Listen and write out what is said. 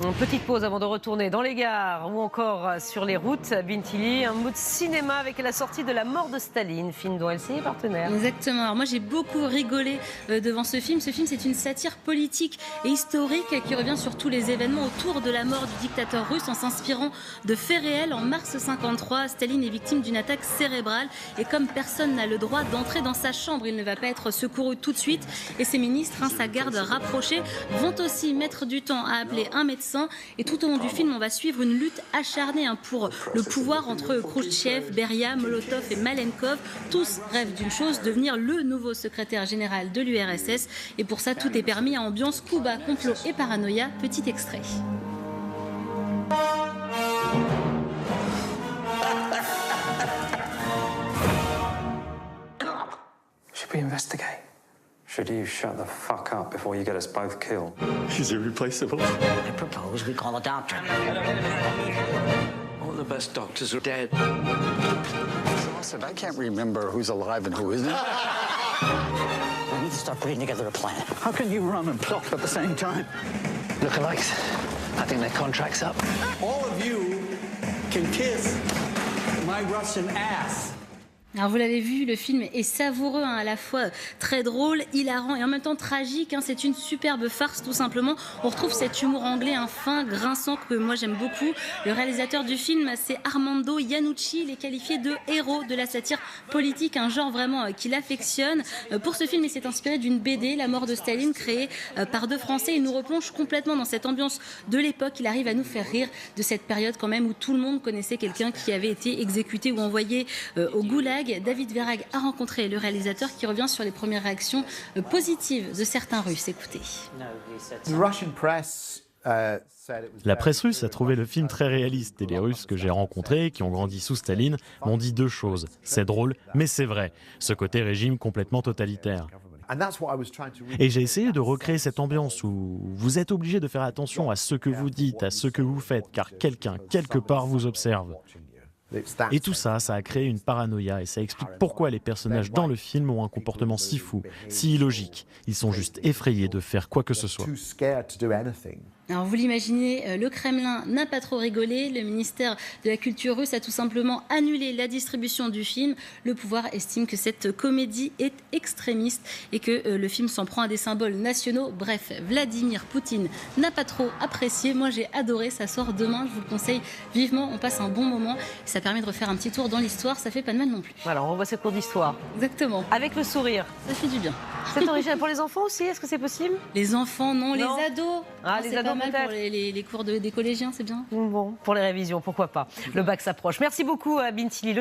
Une petite pause avant de retourner dans les gares ou encore sur les routes. Bintili, un mot de cinéma avec la sortie de La mort de Staline, film dont LCI est partenaire. Exactement. Alors moi j'ai beaucoup rigolé devant ce film. Ce film c'est une satire politique et historique qui revient sur tous les événements autour de la mort du dictateur russe en s'inspirant de faits réels. En mars 53, Staline est victime d'une attaque cérébrale et comme personne n'a le droit d'entrer dans sa chambre, il ne va pas être secouru tout de suite et ses ministres, sa garde rapprochée, vont aussi mettre du temps à appeler un médecin. Et tout au long du film, on va suivre une lutte acharnée pour le pouvoir entre Khrouchtchev, Beria, Molotov et Malenkov. Tous rêvent d'une chose, devenir le nouveau secrétaire général de l'URSS. Et pour ça, tout est permis à ambiance Cuba, complot et paranoïa. Petit extrait. Should we investigate? Should you shut the fuck up before you get us both killed? He's irreplaceable. I propose we call a doctor. All the best doctors are dead. Exhausted. I can't remember who's alive and who isn't. We need to start putting together a plan. How can you run and plot at the same time? Lookalikes. I think their contract's up. All of you can kiss my Russian ass. Alors vous l'avez vu, le film est savoureux, à la fois très drôle, hilarant et en même temps tragique. C'est une superbe farce tout simplement. On retrouve cet humour anglais, fin, grinçant que moi j'aime beaucoup. Le réalisateur du film, c'est Armando Iannucci. Il est qualifié de héros de la satire politique, un genre vraiment qu'il affectionne. Pour ce film, il s'est inspiré d'une BD, La mort de Staline, créée par deux Français. Il nous replonge complètement dans cette ambiance de l'époque. Il arrive à nous faire rire de cette période quand même où tout le monde connaissait quelqu'un qui avait été exécuté ou envoyé au goulag. David Verrag a rencontré le réalisateur qui revient sur les premières réactions positives de certains Russes. Écoutez. La presse russe a trouvé le film très réaliste et les Russes que j'ai rencontrés, qui ont grandi sous Staline, m'ont dit deux choses. C'est drôle, mais c'est vrai. Ce côté régime complètement totalitaire. Et j'ai essayé de recréer cette ambiance où vous êtes obligé de faire attention à ce que vous dites, à ce que vous faites, car quelqu'un, quelque part, vous observe. Et tout ça, ça a créé une paranoïa et ça explique pourquoi les personnages dans le film ont un comportement si fou, si illogique. Ils sont juste effrayés de faire quoi que ce soit. Alors vous l'imaginez, le Kremlin n'a pas trop rigolé, le ministère de la Culture russe a tout simplement annulé la distribution du film. Le pouvoir estime que cette comédie est extrémiste et que le film s'en prend à des symboles nationaux. Bref, Vladimir Poutine n'a pas trop apprécié. Moi j'ai adoré, ça sort demain, je vous le conseille vivement, on passe un bon moment. Ça permet de refaire un petit tour dans l'histoire, ça fait pas de mal non plus. Voilà, on revoit ces cours d'histoire. Exactement. Avec le sourire. Ça fait du bien. C'est original pour les enfants aussi, est-ce que c'est possible? Les enfants, non, les ados. Ah, les ados mal pour les cours des collégiens, c'est bien. Bon, pour les révisions, pourquoi pas. Le bac s'approche. Merci beaucoup, Bintili.